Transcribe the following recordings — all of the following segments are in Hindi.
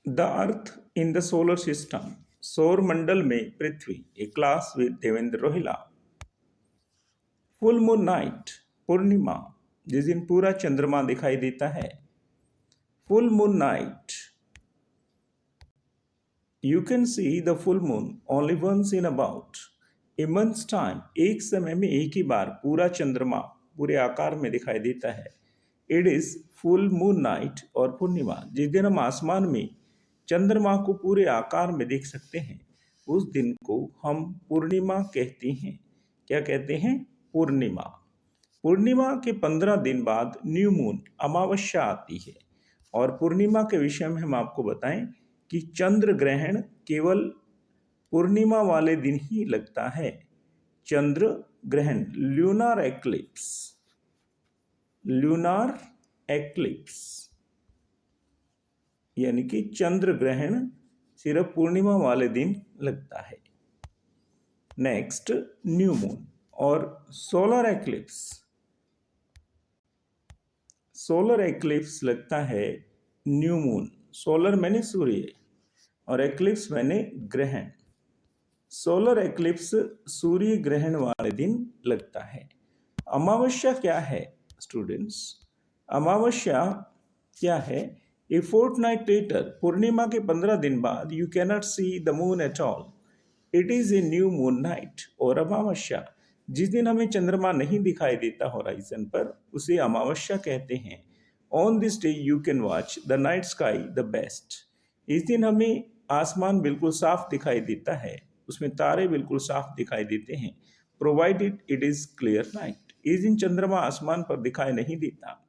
The earth in the solar system, सौर मंडल में पृथ्वी, a class with Devendra Rohila. Full moon night, पूर्णिमा, जिस दिन पूरा चंद्रमा दिखाई देता है। Full moon night, you can see the full moon only once in about a month's time, एक समय में एक ही बार पूरा चंद्रमा पूरे आकार में दिखाई देता है। It is full moon night, और पूर्णिमा, जिस दिन हम आसमान में चंद्रमा को पूरे आकार में देख सकते हैं, उस दिन को हम पूर्णिमा कहते हैं। क्या कहते हैं? पूर्णिमा। पूर्णिमा के 15 दिन बाद न्यू मून, अमावस्या आती है। और पूर्णिमा के विषय में हम आपको बताएं कि चंद्र ग्रहण केवल पूर्णिमा वाले दिन ही लगता है। चंद्र ग्रहण, ल्यूनार एक्लिप्स, ल्यूनार एक्लिप्स यानी कि चंद्र ग्रहण सिर्फ पूर्णिमा वाले दिन लगता है। नेक्स्ट, न्यू मून और सोलर एक्लिप्स। सोलर एक्लिप्स लगता है न्यू मून, सोलर मैंने सूर्य और एक्लिप्स मैंने ग्रहण। सोलर एक्लिप्स सूर्य ग्रहण वाले दिन लगता है। अमावस्या क्या है स्टूडेंट्स? अमावस्या क्या है? ए फोर्टनाइट लेटर, पूर्णिमा के 15 दिन बाद, you cannot see the moon at all, it is a new moon night. और अमावस्या, जिस दिन हमें चंद्रमा नहीं दिखाई देता होराइजन पर, उसे अमावस्या कहते हैं। On this day you can watch the night sky the best, इस दिन हमें आसमान बिल्कुल साफ दिखाई देता है, उसमें तारे बिल्कुल साफ दिखाई देते हैं। Provided it is clear night, इस दिन चंद्रमा आसमान पर दिखाई नहीं देता।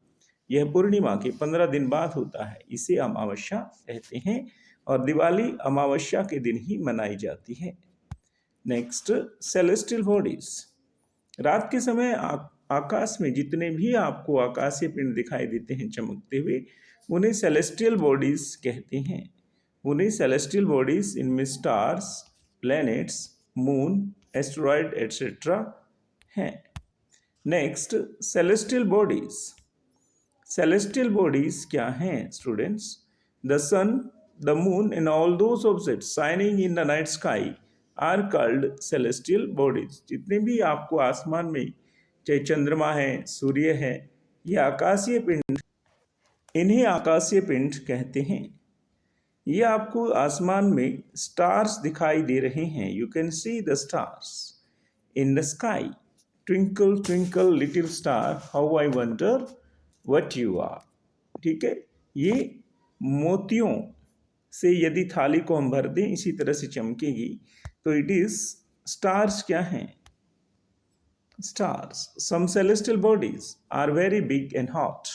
यह पूर्णिमा के 15 दिन बाद होता है, इसे अमावस्या कहते हैं। और दिवाली अमावस्या के दिन ही मनाई जाती है। Next, celestial bodies. रात के समय आकाश में जितने भी आपको आकाशीय पिंड दिखाई देते हैं चमकते हुए, उन्हें सेलेस्टियल बॉडीज कहते हैं। उन्हें सेलेस्टियल बॉडीज, इनमें stars, planets, moon, asteroid etcetera हैं। Next, celestial bodies. Celestial bodies क्या हैं students? The sun, the moon and all those objects shining in the night sky are called celestial bodies. जितने भी आपको आसमान में, चाहे चंद्रमा है, सूर्य है, ये आकाशीय पिंड, इन्हें आकाशीय पिंड कहते हैं। ये आपको आसमान में स्टार्स दिखाई दे रहे हैं। You can see the stars in the sky. Twinkle twinkle little star, how I wonder what you are. ठीक है, ये मोतियों से यदि थाली को हम भर दें, इसी तरह से चमकेगी। तो इट इज स्टार्स क्या हैं? Stars. Some celestial bodies are very big and hot,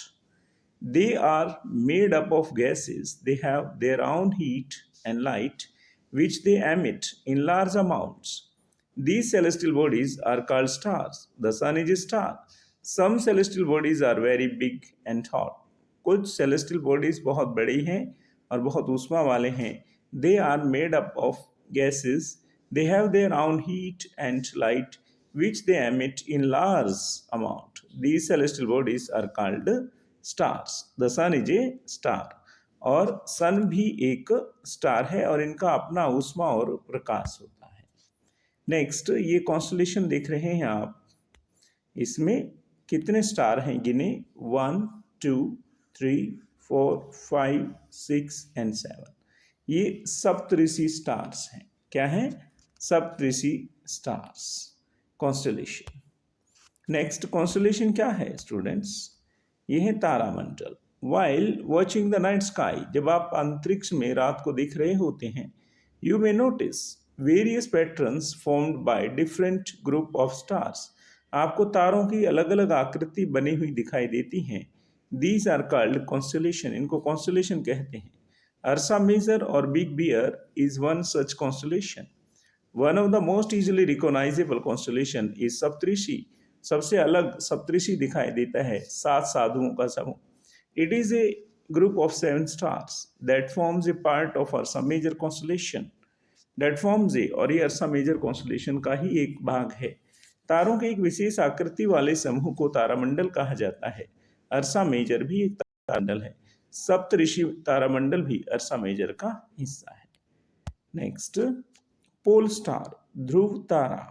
they are made up of gases, they have their own heat and light which they emit in large amounts. These celestial bodies are called stars. The sun is a star. Some celestial bodies are very big and hot. कुछ celestial bodies बहुत बड़ी हैं और बहुत ऊष्मा वाले हैं। They are made up of gases. They have their own heat and light which they emit in large amount. These celestial bodies are called stars. The sun is a star, और सन भी एक स्टार है और इनका अपना ऊष्मा और प्रकाश होता है। नेक्स्ट, ये कॉन्स्टलेशन देख रहे हैं आप, इसमें कितने स्टार हैं गिने? 1 2 3 4 5 6 एंड 7। ये सप्तऋषि स्टार्स हैं। क्या हैं? सप्तऋषि स्टार्स, कॉन्स्टलेशन। नेक्स्ट, कॉन्स्टलेशन क्या है स्टूडेंट्स? ये है तारामंडल। While watching the night sky, जब आप अंतरिक्ष में रात को देख रहे होते हैं, you may notice various patterns formed by different group of stars, आपको तारों की अलग अलग आकृति बनी हुई दिखाई देती हैं। दीज आर कॉल्ड कॉन्स्टलेशन, इनको कॉन्स्टलेशन कहते हैं। अर्सा मेजर और Big Bear is one such constellation. One of the most easily recognisable constellation is Saptarishi, सबसे अलग सप्तऋषि दिखाई देता है, 7 साधुओं का समूह। It is a group of 7 stars that forms a part of Ursa Major constellation. That forms a, और ये अर्सा मेजर कॉन्स्टलेशन का ही एक भाग है। तारों के एक विशेष आकृति वाले समूह को तारामंडल कहा जाता है। अर्सा मेजर भी एक तारामंडल है। सप्तऋषि तारामंडल भी अर्सा मेजर का हिस्सा है। नेक्स्ट, पोल स्टार, ध्रुव तारा।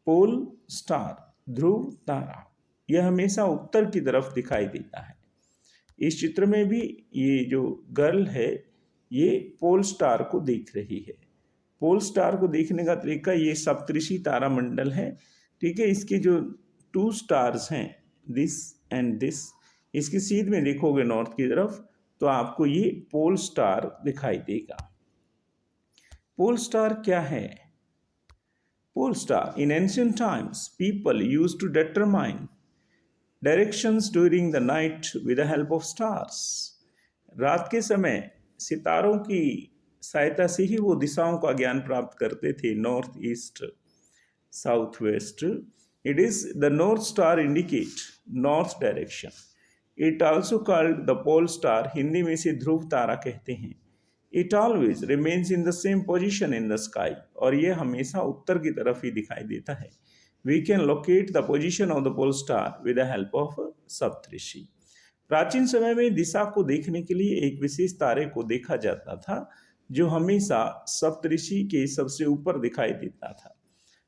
पोल स्टार, ध्रुव तारा, यह हमेशा उत्तर की तरफ दिखाई देता है। इस चित्र में भी ये जो गर्ल है ये पोल स्टार को देख रही है। पोल स्टार को देखने का तरीका, ये सप्तऋषि तारामंडल है, ठीक है। इसके जो 2 स्टार्स हैं, दिस एंड दिस, इसकी सीध में देखोगे नॉर्थ की तरफ तो आपको ये पोल स्टार दिखाई देगा। पोल स्टार क्या है? Pole star, in ancient times people used to determine directions during the night with the help of stars. रात के समय सितारों की सहायता से ही वो दिशाओं का ज्ञान प्राप्त करते थे, north east south west. It is the north star indicate north direction. It also called the pole star, Hindi में इसे ध्रुव तारा कहते हैं। It always remains in the same position in the sky, और यह हमेशा उत्तर की तरफ ही दिखाई देता है। We can locate the position of the pole star with the help of Saptarishi. प्राचीन समय में दिशा को देखने के लिए एक विशेष तारे को देखा जाता था जो हमेशा सप्तऋषि के सबसे ऊपर दिखाई देता था।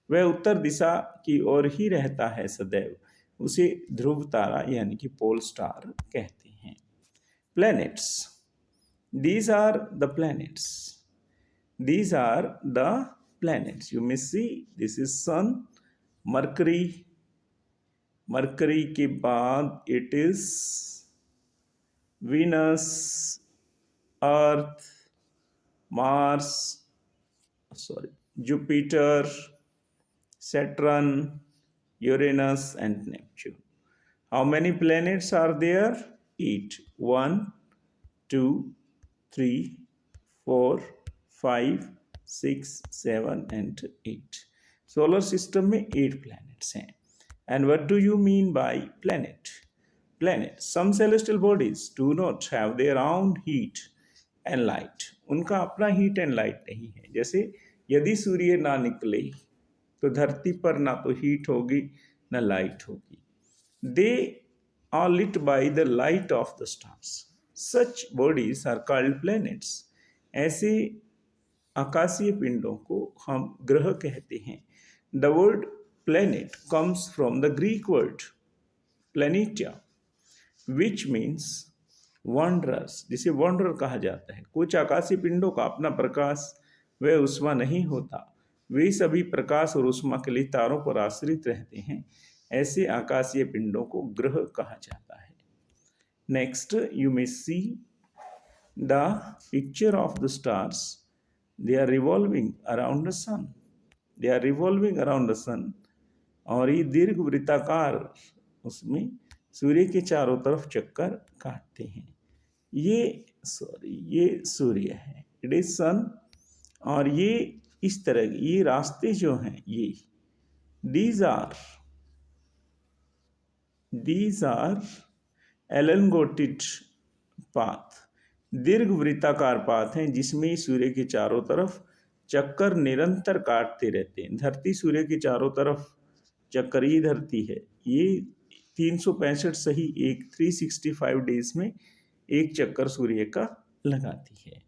वह उत्तर दिशा की ओर ही रहता है सदैव। उसे ध्रुव तारा यानी कि पोल स्टार कहते हैं। Planets, these are the planets. These are the planets. You may see this is sun, Mercury. Mercury के बाद it is Venus, Earth, Mars, Jupiter, Saturn, Uranus and Neptune. How many planets are there? 8. 1, 2, 3, 4, 5, 6, 7 and 8. Solar system में 8 planets हैं. And what do you mean by planet? Planet, some celestial bodies do not have their own heat and light. उनका अपना heat and light नहीं है। जैसे यदि सूर्य ना निकले तो धरती पर ना तो heat होगी ना light होगी। They are lit by the light of the stars. Such bodies are called planets. ऐसे आकाशीय पिंडों को हम ग्रह कहते हैं। The word planet comes from the Greek word planetia, which means wanderers, जिसे wanderer कहा जाता है। कुछ आकाशीय पिंडों का अपना प्रकाश व ऊष्मा नहीं होता, वे सभी प्रकाश और ऊष्मा के लिए तारों पर आश्रित रहते हैं। ऐसे आकाशीय पिंडों को ग्रह कहा जाता है। Next, you may see the picture of the stars. They are revolving around the sun. They are revolving around the sun. और ये दीर्घ वृत्ताकार उसमें सूर्य के चारों तरफ चक्कर काटते हैं। ये सूर्य है, इट इज सन। और ये इस तरह ये रास्ते जो हैं ये these are elongated पाथ, दीर्घ वृत्ताकार पाथ हैं जिसमें सूर्य के चारों तरफ चक्कर निरंतर काटते रहते हैं। धरती सूर्य के चारों तरफ चक्कर ये धरती है, ये 365 सही 365 डेज में एक चक्कर सूर्य का लगाती है।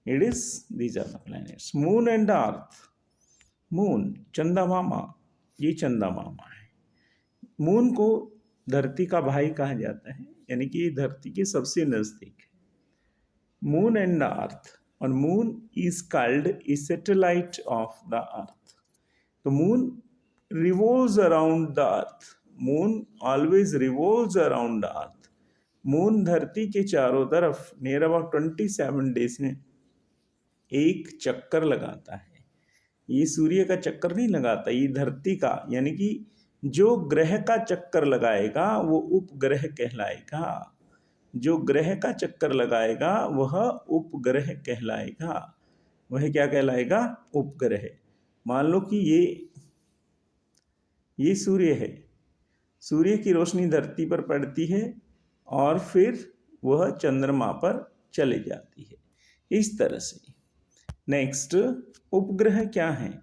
It is these are the planets. Moon and earth, moon चंदा मामा, ये चंदा मामा है। मून को धरती का भाई कहा जाता है, यानी कि धरती के सबसे नजदीक है। मून एंड अर्थ, और moon is called a satellite of the earth. तो moon revolves around the earth, moon always revolves around the earth. Moon धरती के चारों तरफ नियर अबाउट 27 डेज में एक चक्कर लगाता है। ये सूर्य का चक्कर नहीं लगाता, ये धरती का, यानी कि जो ग्रह का चक्कर लगाएगा वो उपग्रह कहलाएगा। जो ग्रह का चक्कर लगाएगा वह उपग्रह कहलाएगा। वह क्या कहलाएगा? उपग्रह। मान लो कि ये सूर्य है, सूर्य की रोशनी धरती पर पड़ती है और फिर वह चंद्रमा पर चले जाती है, इस तरह से। नेक्स्ट, उपग्रह क्या है?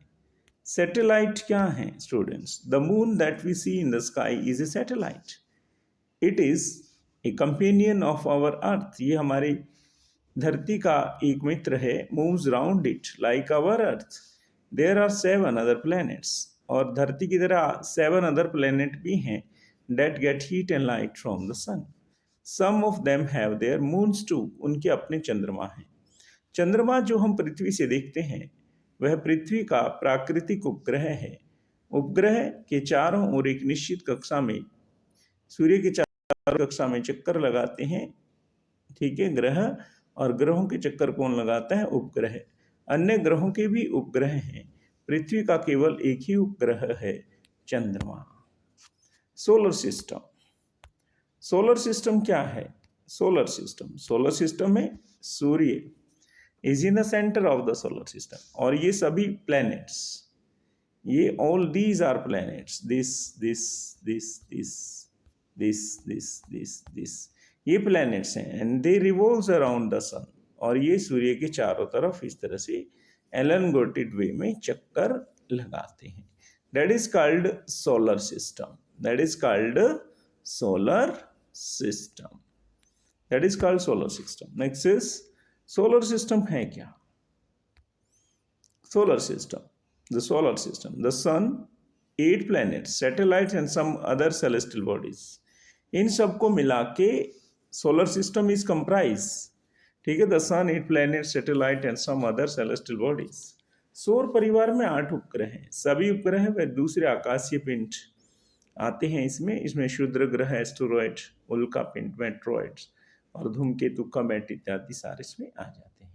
सैटेलाइट क्या है students? The moon that we see in the sky is a satellite. It is a companion of our earth, ये हमारी धरती का एक मित्र है, moves round it like our earth, there are 7 other planets, और धरती की तरह 7 अदर प्लैनेट भी हैं that get heat and light from the sun, some of them have their moons too, उनके अपने चंद्रमा हैं। चंद्रमा जो हम पृथ्वी से देखते हैं वह पृथ्वी का प्राकृतिक उपग्रह है। उपग्रह के चारों ओर एक निश्चित कक्षा में, सूर्य के चारों कक्षा में चक्कर लगाते हैं, ठीक है, ग्रह, और ग्रहों के चक्कर कौन लगाता है? उपग्रह। अन्य ग्रहों के भी उपग्रह हैं, पृथ्वी का केवल एक ही उपग्रह है, चंद्रमा। सोलर सिस्टम, सोलर सिस्टम क्या है? सोलर सिस्टम में सूर्य is in the centre of the solar system, और ये सभी प्लैनेट्स, ये all these are planets, this, ये प्लैनेट्स हैं, and they revolves around the sun, और ये सूर्य के चारों तरफ इस तरह से एलनगोटेड वे में चक्कर लगाते हैं। That is called solar system, that is called solar system, that is called solar system. Next is solar system है क्या? Solar system, the solar system, the sun, 8 planets, satellites and some other celestial bodies, इन सबको मिला के सोलर सिस्टम इज कंप्राइज, ठीक है, the sun, 8 planets, satellite and some other celestial bodies। सौर परिवार में 8 उपग्रह हैं, सभी उपग्रह व दूसरे आकाशीय पिंड आते हैं इसमें क्षुद्र ग्रह, एस्टेरॉयड, उल्का पिंड, मेट्रॉइड्स और धूमकेतु, कमेट इत्यादि सारे इसमें आ जाते हैं।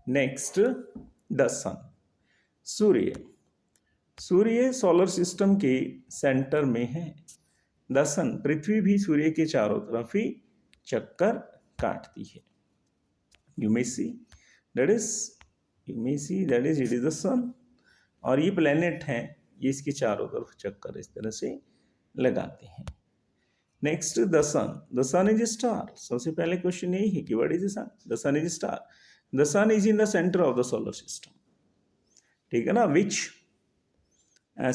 नेक्स्ट, द सन, सूर्य सोलर सिस्टम के सेंटर में है। द सन, पृथ्वी भी सूर्य के चारों तरफ ही चक्कर काटती है। You may see that is it is the sun, और ये प्लेनेट हैं, ये इसके चारों तरफ चक्कर इस तरह से लगाते हैं। Next, the sun is star. सबसे पहले क्वेश्चन यही है कि what is the sun? The sun is star, the sun is in the centre of the solar system, ठीक है ना। विच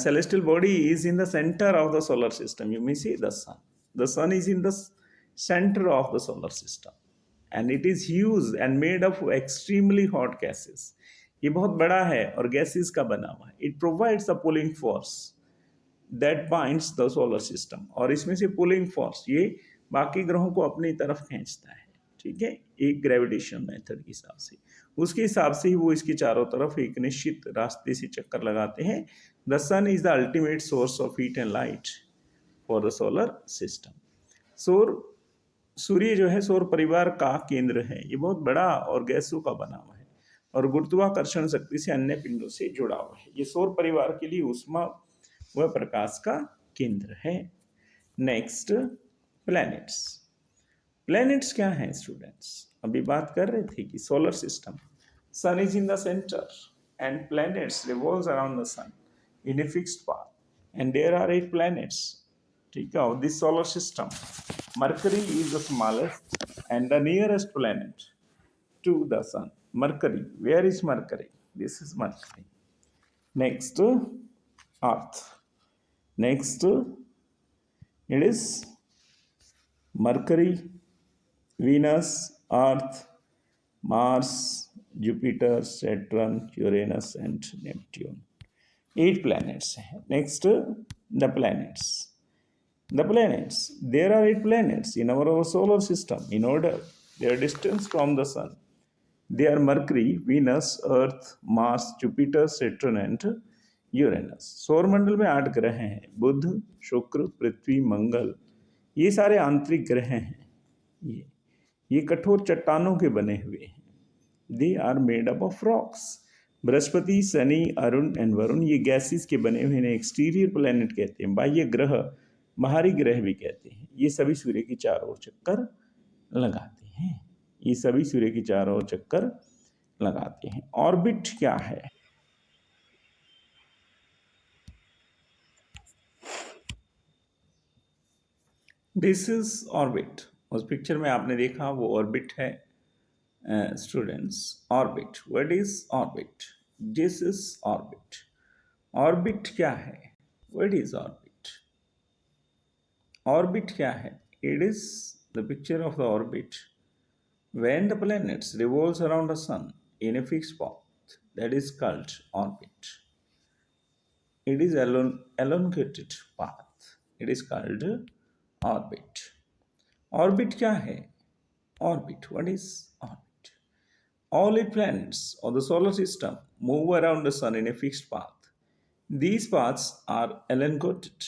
celestial body is in the center of the solar system? You may see the sun. The sun is in the center of the solar system, and it is huge and made of extremely hot gases. ये बहुत बड़ा है और गैसेस का बना हुआ है। It provides a pulling force that binds the solar system, और इसमें से पुलिंग फोर्स ये बाकी ग्रहों को अपनी तरफ खींचता है, ठीक है, एक ग्रेविटेशन मेथड के हिसाब से, उसके हिसाब से ही वो इसके चारों तरफ एक निश्चित रास्ते से चक्कर लगाते हैं। The sun is the ultimate source of heat and light for the solar system. सूर्य जो है सौर परिवार का केंद्र है, ये बहुत बड़ा और गैसों का बना हुआ है और गुरुत्वाकर्षण शक्ति से अन्य पिंडों से जुड़ा हुआ है। ये सौर परिवार के लिए ऊष्मा व प्रकाश का केंद्र है। नेक्स्ट, प्लैनेट्स क्या हैं स्टूडेंट्स? अभी बात कर रहे थे कि solar system, sun is in the centre and planets revolves around the sun in a fixed path, and there are 8 planets, ठीक है, of this solar system. Mercury is the smallest and the nearest planet to the sun. Mercury, where is Mercury? This is Mercury. Next, Earth. Next, it is Mercury, Venus, Earth, Mars, Jupiter, Saturn, Uranus and Neptune. 8 planets. Next, the planets. There are 8 planets in our solar system in order their distance from the sun. They are Mercury, Venus, Earth, Mars, Jupiter, Saturn and Uranus. सौर मंडल में 8 ग्रह हैं, बुध, शुक्र, पृथ्वी, मंगल, ये सारे आंतरिक ग्रह हैं। ये कठोर चट्टानों के बने हुए हैं। They are made up of rocks. Brihaspati, Shani, Arun and Varun, ये गैसेस के बने हुए हैं, एक्सटीरियर प्लैनेट कहते हैं, बाह्य ग्रह, बाहरी ग्रह भी कहते हैं। ये सभी सूर्य की चारों ओर चक्कर लगाते हैं, ये सभी सूर्य की चारों ओर चक्कर लगाते हैं। ऑर्बिट क्या है? This is orbit. उस पिक्चर में आपने देखा वो ऑर्बिट है students. Orbit, what is orbit? This is orbit. Orbit क्या है? What is orbit? ऑर्बिट क्या है? It is the picture of the orbit. When the planets revolves around the sun in a fixed path, that is called orbit. It is elongated path. It is called orbit. Orbit क्या है? Orbit. What is orbit? All eight planets of the solar system move around the sun in a fixed path. These paths are elongated.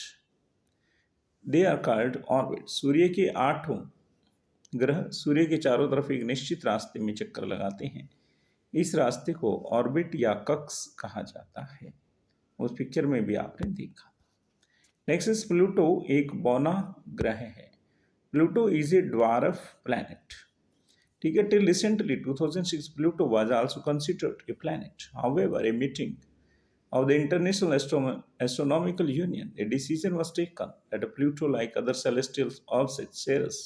They are called orbit. सूर्य के आठों ग्रह सूर्य के चारों तरफ एक निश्चित रास्ते में चक्कर लगाते हैं। इस रास्ते को ऑर्बिट या कक्ष कहा जाता है। उस पिक्चर में भी आपने देखा। नेक्स्ट इज प्लूटो एक बौना ग्रह है। Pluto is a dwarf planet. ठीक है, till recently 2006 Pluto was also considered a planet. However, a meeting of the International Astronomical Union, a decision was taken that Pluto, like other celestial objects, Ceres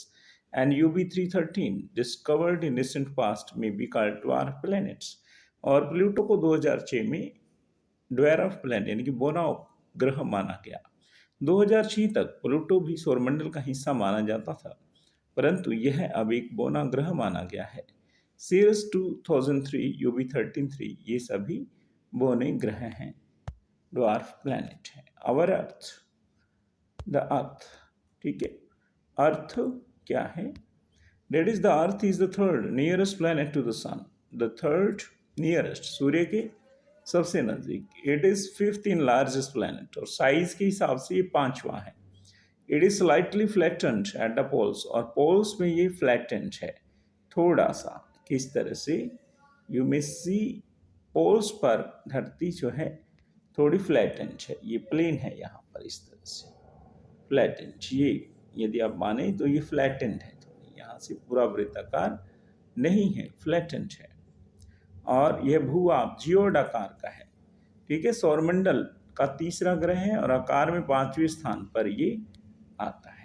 and UB 313, discovered in recent past, may be called dwarf planets. और प्लूटो को 2006 में ड्वार्फ प्लैनेट यानी कि बौना ग्रह माना गया। 2006 तक प्लूटो भी सौरमंडल का हिस्सा माना जाता था, परंतु यह अब एक बौना ग्रह माना गया है। सीरियस 2003, UB 133, ये सभी बौने ग्रह हैं, ड्वार्फ प्लैनेट है। आवर अर्थ, द अर्थ, ठीक है, अर्थ क्या है? That is the earth is the third nearest planet to the sun. The third nearest, सूर्य के सबसे नजदीक। It is fifth in largest planet, और साइज के हिसाब से ये पांचवा है। It is slightly flattened at the poles, और पोल्स में ये फ्लैटेंड है थोड़ा सा। किस तरह से? यू मे सी पोल्स पर धरती जो है थोड़ी फ्लैटेंड है, ये प्लेन है यहाँ पर इस तरह से फ्लैटेंड। ये यदि आप माने तो ये फ्लैटेंड है, थोड़ी यहाँ से पूरा वृत्ताकार नहीं है, फ्लैटेंड है। और यह भूभाग जियोड आकार का है। ठीक है, सौरमंडल का तीसरा ग्रह है और आकार में 5वें स्थान पर ये आता है।